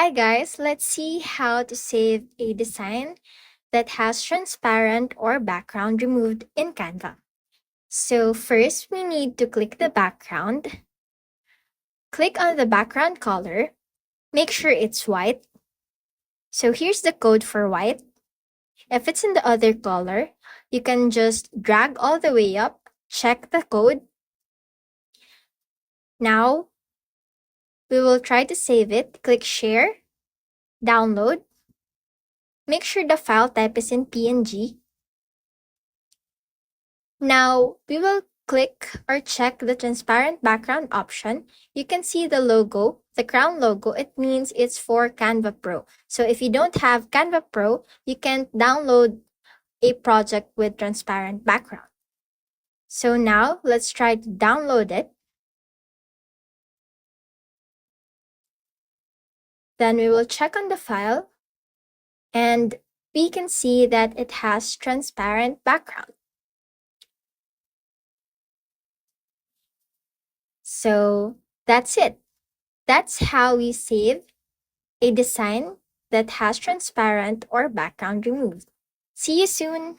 Hi guys, let's see how to save a design that has transparent or background removed in Canva. So first we need to click the background. Click on the background color. Make sure it's white. So here's the code for white. If it's in the other color, you can just drag all the way up, check the code. Now we will try to save it. Click share, download. Make sure the file type is in PNG. Now, we will click or check the transparent background option. You can see the logo, the crown logo. It means it's for Canva Pro. So if you don't have Canva Pro, you can download a project with transparent background. So now, let's try to download it. Then we will check on the file, and we can see that it has transparent background. So that's it. That's how we save a design that has transparent or background removed. See you soon!